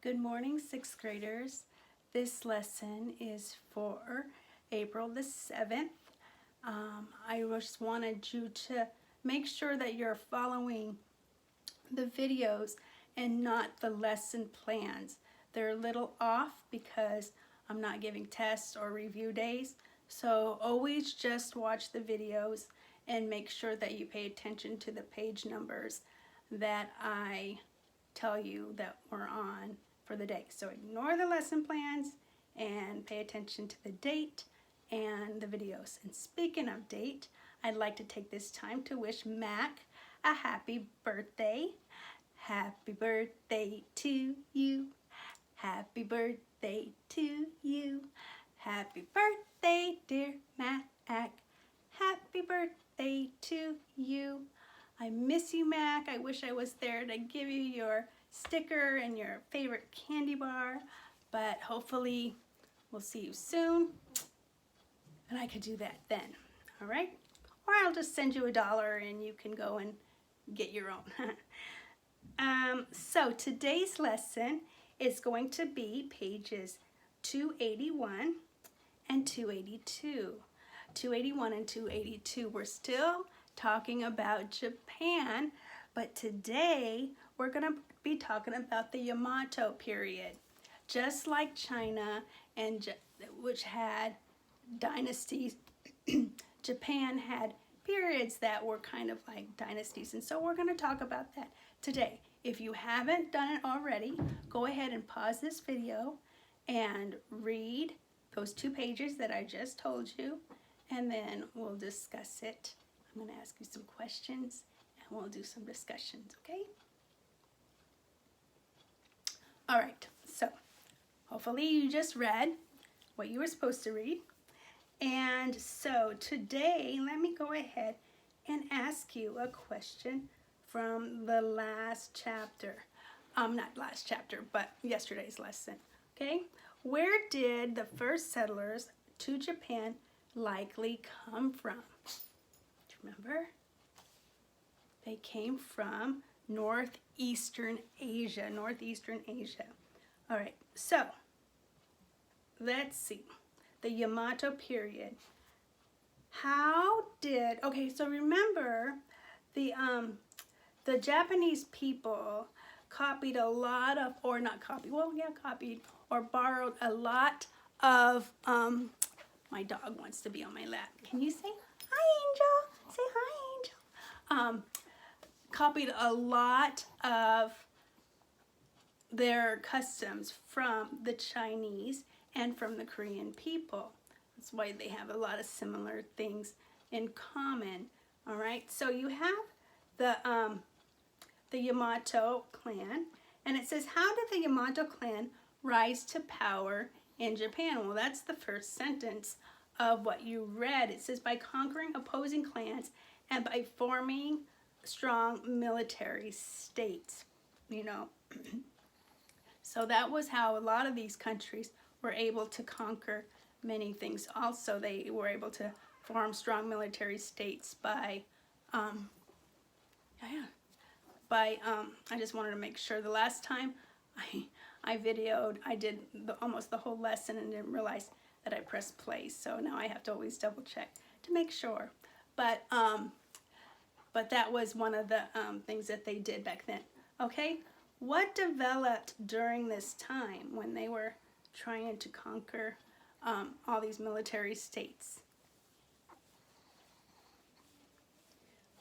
Good morning, sixth graders. This lesson is for April the 7th. I just wanted you to make sure that you're following the videos and not the lesson plans. They're a little off because I'm not giving tests or review days. So always just watch the videos and make sure that you pay attention to the page numbers that I tell you that we're on for the day. So ignore the lesson plans and pay attention to the date and the videos. And speaking of date, I'd like to take this time to wish Mac a happy birthday. Happy birthday to you. Happy birthday to you. Happy birthday, dear Mac. Happy birthday to you. I miss you, Mac. I wish I was there to give you your sticker and your favorite candy bar, but hopefully we'll see you soon and I could do that then. All right? Or I'll just send you $1 and you can go and get your own. So today's lesson is going to be pages 281 and 282. 281 and 282. We're still talking about Japan, but today we're going to be talking about the Yamato period. Just like China, and which had dynasties, Japan had periods that were kind of like dynasties, and so we're going to talk about that today. If you haven't done it already, go ahead and pause this video and read those 2 pages that I just told you, and then we'll discuss it. I'm going to ask you some questions and we'll do some discussions, okay? All right, so hopefully you just read what you were supposed to read. And so today, let me go ahead and ask you a question from the last chapter. Not last chapter, but yesterday's lesson, okay? Where did the first settlers to Japan likely come from? Do you remember? They came from northeastern Asia. All right, so let's see. The Yamato period. Okay, so remember the Japanese people copied a lot of, or not copied, well, yeah, copied or borrowed a lot of, my dog wants to be on my lap. Can you say hi, Angel? Say hi, Angel. Copied a lot of their customs from the Chinese and from the Korean people. That's why they have a lot of similar things in common. All right, so you have the Yamato clan, and it says, how did the Yamato clan rise to power in Japan? Well, that's the first sentence of what you read. It says, by conquering opposing clans and by forming strong military states, you know. So that was how a lot of these countries were able to conquer many things. Also, they were able to form strong military states by, I just wanted to make sure. The last time I videoed, I did almost the whole lesson and didn't realize that I pressed play. So now I have to always double check to make sure. But that was one of the things that they did back then. Okay, what developed during this time when they were trying to conquer all these military states?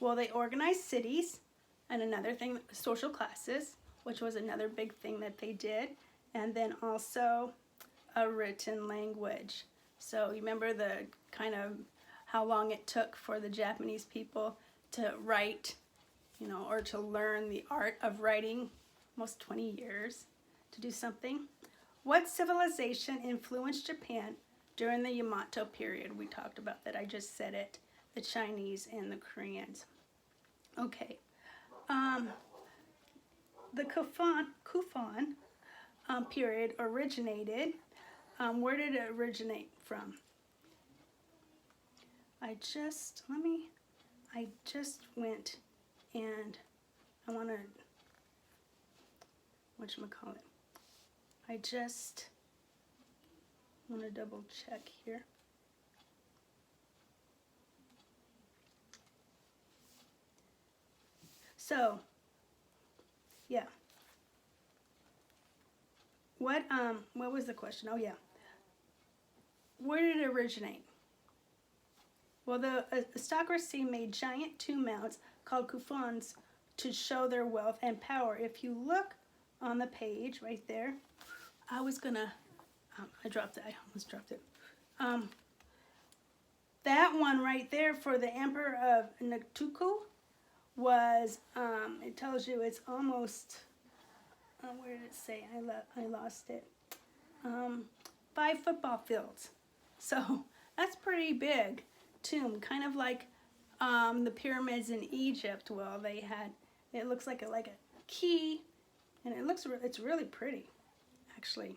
Well, they organized cities, and another thing, social classes, which was another big thing that they did, and then also a written language. So you remember the kind of how long it took for the Japanese people to write, you know, or to learn the art of writing, almost 20 years to do something. What civilization influenced Japan during the Yamato period? We talked about that, I just said it, the Chinese and the Koreans. Okay, the Kufan period originated, where did it originate from? I just went and I want to, whatchamacallit, I just want to double check here. So, yeah. What was the question? Oh yeah. Where did it originate? Well, the aristocracy made giant tomb mounds called kufans to show their wealth and power. If you look on the page right there, I was gonna, I dropped it. I almost dropped it. That one right there for the Emperor of Naktuku was, it tells you it's almost, where did it say? I lost it. 5 football fields. So that's pretty big tomb, kind of like the pyramids in Egypt. Well, they had, it looks like a key, and it's really pretty. Actually,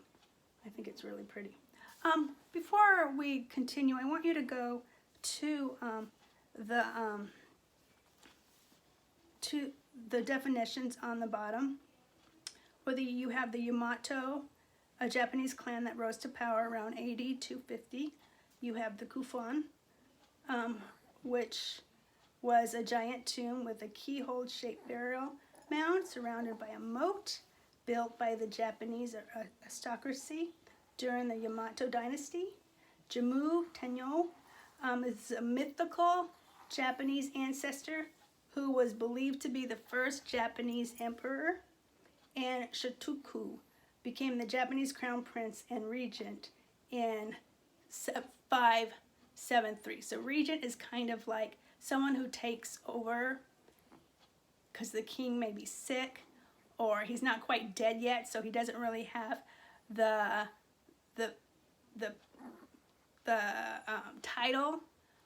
I think it's really pretty. Before we continue, I want you to go to the definitions on the bottom. Whether you have the Yamato, a Japanese clan that rose to power around AD 250. You have the Kufan, which was a giant tomb with a keyhole-shaped burial mound surrounded by a moat built by the Japanese aristocracy during the Yamato dynasty. Jimmu Tenno is a mythical Japanese ancestor who was believed to be the first Japanese emperor, and Shotoku became the Japanese crown prince and regent in 573. So regent is kind of like someone who takes over because the king may be sick or he's not quite dead yet, so he doesn't really have the title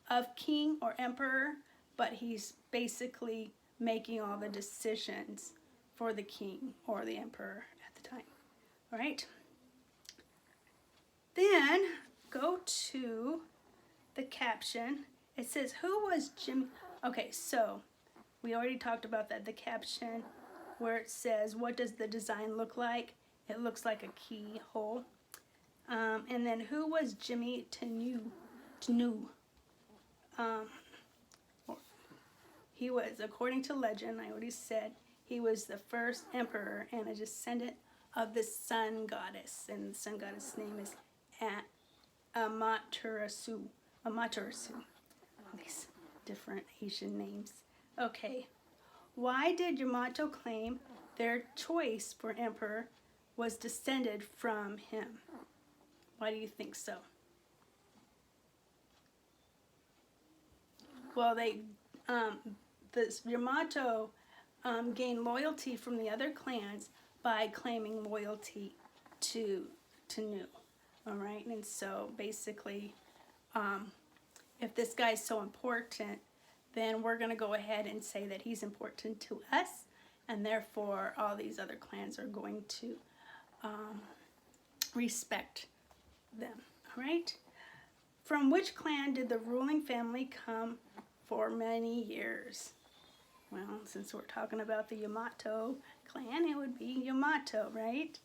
of king or emperor, but he's basically making all the decisions for the king or the emperor at the time. All right. Then go to the caption. It says, who was Jimmy? Okay, so we already talked about that. The caption where it says, what does the design look like? It looks like a keyhole. And then who was Jimmu Tenno? He was, according to legend, I already said, he was the first emperor and a descendant of the sun goddess. And the sun goddess' name is Amaterasu. Amaterasu. All these different Asian names. Okay. Why did Yamato claim their choice for emperor was descended from him? Why do you think so? Well, the Yamato gained loyalty from the other clans by claiming loyalty to Tenno. All right, and so basically, if this guy's so important, then we're going to go ahead and say that he's important to us, and therefore all these other clans are going to respect them. All right. From which clan did the ruling family come for many years? Well, since we're talking about the Yamato clan, it would be Yamato, right?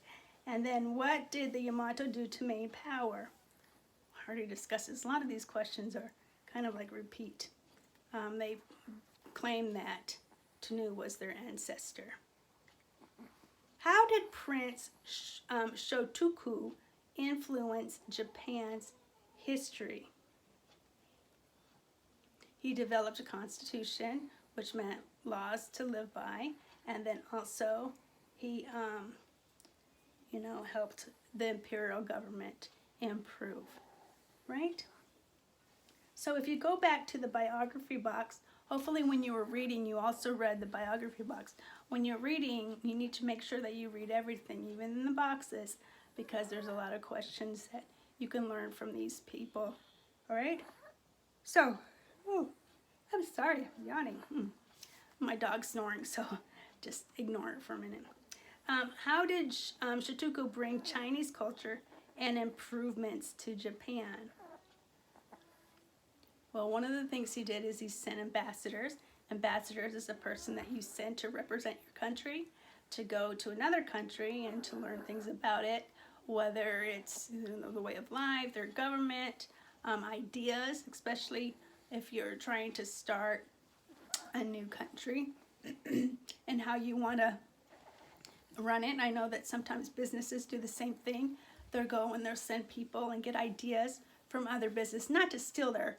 And then what did the Yamato do to maintain power? I already discussed this. A lot of these questions are kind of like repeat. They claim that Tenno was their ancestor. How did Prince Shotoku influence Japan's history? He developed a constitution, which meant laws to live by, and then also he, helped the imperial government improve, right? So if you go back to the biography box, hopefully when you were reading, you also read the biography box. When you're reading, you need to make sure that you read everything, even in the boxes, because there's a lot of questions that you can learn from these people, all right? So, I'm sorry, I'm yawning. My dog's snoring, so just ignore it for a minute. How did Shotoku bring Chinese culture and improvements to Japan? Well, one of the things he did is he sent ambassadors. Ambassadors is a person that you send to represent your country, to go to another country and to learn things about it, whether it's the way of life, their government, ideas, especially if you're trying to start a new country and how you want to run it. I know that sometimes businesses do the same thing. They'll go and they'll send people and get ideas from other business, not to steal their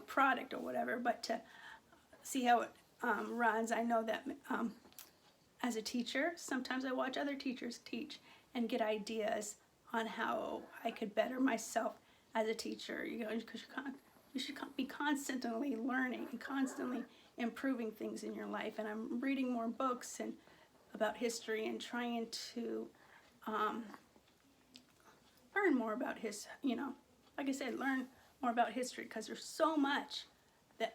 product or whatever, but to see how it runs. I know that as a teacher, sometimes I watch other teachers teach and get ideas on how I could better myself as a teacher. Because you should be constantly learning and constantly improving things in your life. And I'm reading more books and about history and trying to learn more about like I said, learn more about history, because there's so much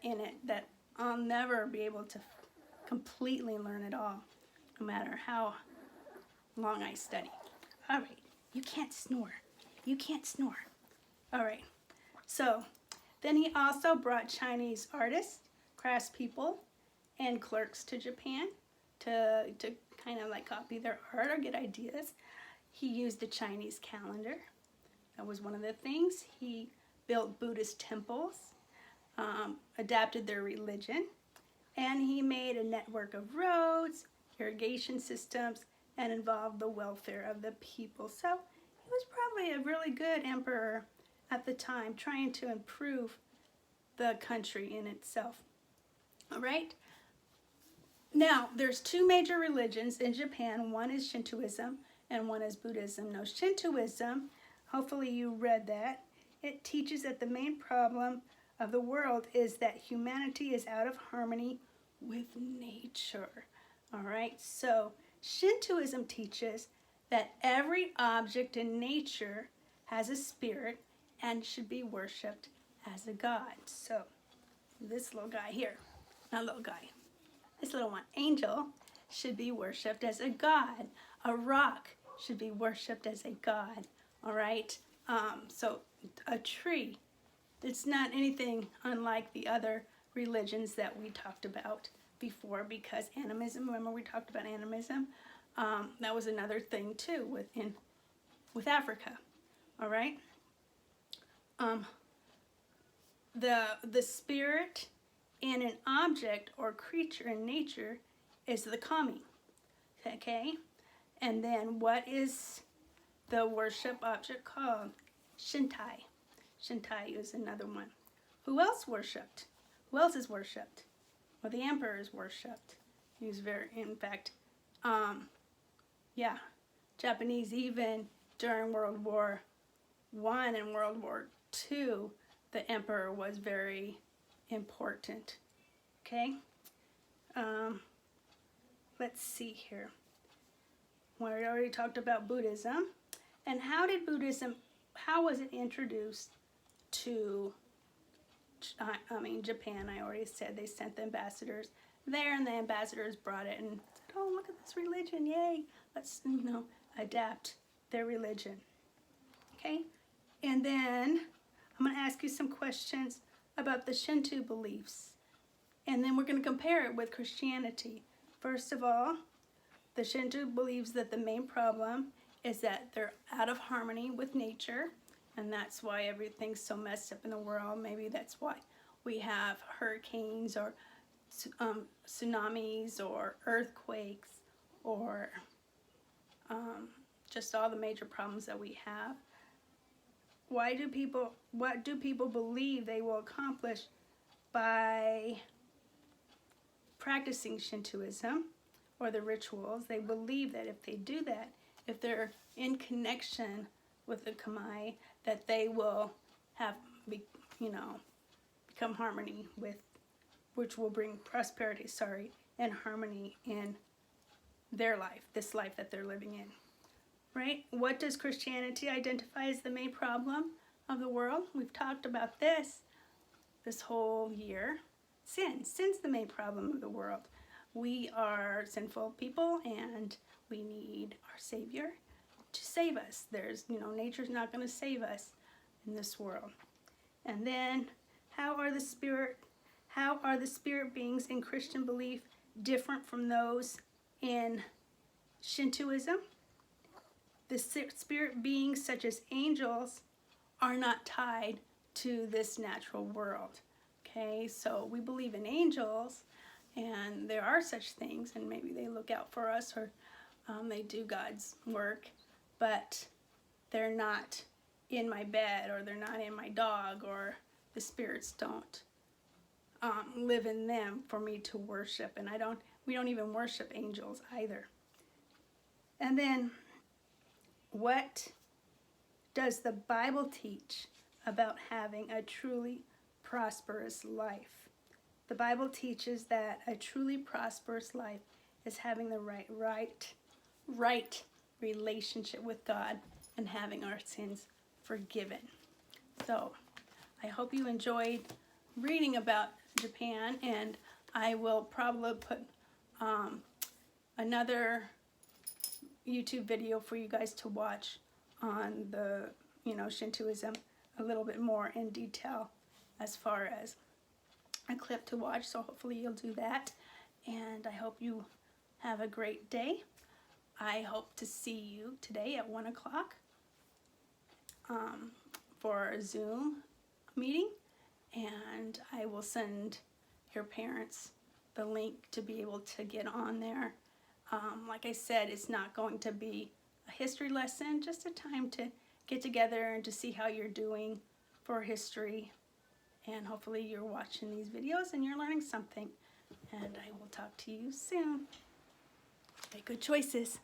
in it that I'll never be able to completely learn it all, no matter how long I study. All right, you can't snore. You can't snore. All right, so then he also brought Chinese artists, craftspeople, and clerks to Japan to kind of like copy their art or get ideas. He used the Chinese calendar. That was one of the things. He built Buddhist temples, adapted their religion, and he made a network of roads, irrigation systems, and involved the welfare of the people. So he was probably a really good emperor at the time, trying to improve the country in itself. All right? Now, there's two major religions in Japan. One is Shintoism and one is Buddhism. Now, Shintoism, hopefully you read that, it teaches that the main problem of the world is that humanity is out of harmony with nature. All right, so Shintoism teaches that every object in nature has a spirit and should be worshipped as a god. So this little guy here, not little guy, this little one, angel, should be worshipped as a god. A rock should be worshipped as a god. All right, so a tree, it's not anything unlike the other religions that we talked about before, because animism, remember we talked about animism? That was another thing too with Africa. All right, the spirit in an object or creature in nature is the kami. Okay, and then what is the worship object called? Shintai. Shintai is another one. Who else worshipped? Who else is worshipped? Well, the emperor is worshipped. He was in fact, Japanese, even during World War I and World War II, the emperor was very important. Okay? Let's see here. We already talked about Buddhism. And how was it introduced to Japan? I already said they sent the ambassadors there, and the ambassadors brought it and said, oh, look at this religion, yay, let's adapt their religion. Okay, and then I'm going to ask you some questions about the Shinto beliefs, and then we're going to compare it with Christianity. First of all, the Shinto believes that the main problem is that they're out of harmony with nature, and that's why everything's so messed up in the world. Maybe that's why we have hurricanes or tsunamis or earthquakes or just all the major problems that we have. What do people believe they will accomplish by practicing Shintoism or the rituals? They believe that if they do that, if they're in connection with the kami, that they will become harmony which will bring prosperity, and harmony in their life, this life that they're living in. Right? What does Christianity identify as the main problem of the world? We've talked about this whole year. Sin. Sin's the main problem of the world. We are sinful people, and we need our Savior to save us. Nature's not going to save us in this world. And then, how are the spirit beings in Christian belief different from those in Shintoism? the spirit beings such as angels are not tied to this natural world. Okay, so we believe in angels, and there are such things, and maybe they look out for us, or they do God's work, but they're not in my bed, or they're not in my dog, or the spirits don't live in them for me to worship. And we don't even worship angels either. And then, what does the Bible teach about having a truly prosperous life? The Bible teaches that a truly prosperous life is having the right relationship with God and having our sins forgiven. So I hope you enjoyed reading about Japan, and I will probably put another YouTube video for you guys to watch on the Shintoism a little bit more in detail, as far as a clip to watch. So hopefully you'll do that, and I hope you have a great day. I hope to see you today at 1 o'clock for a Zoom meeting, and I will send your parents the link to be able to get on there. Like I said, it's not going to be a history lesson, just a time to get together and to see how you're doing for history. And hopefully you're watching these videos and you're learning something. And I will talk to you soon. Make good choices.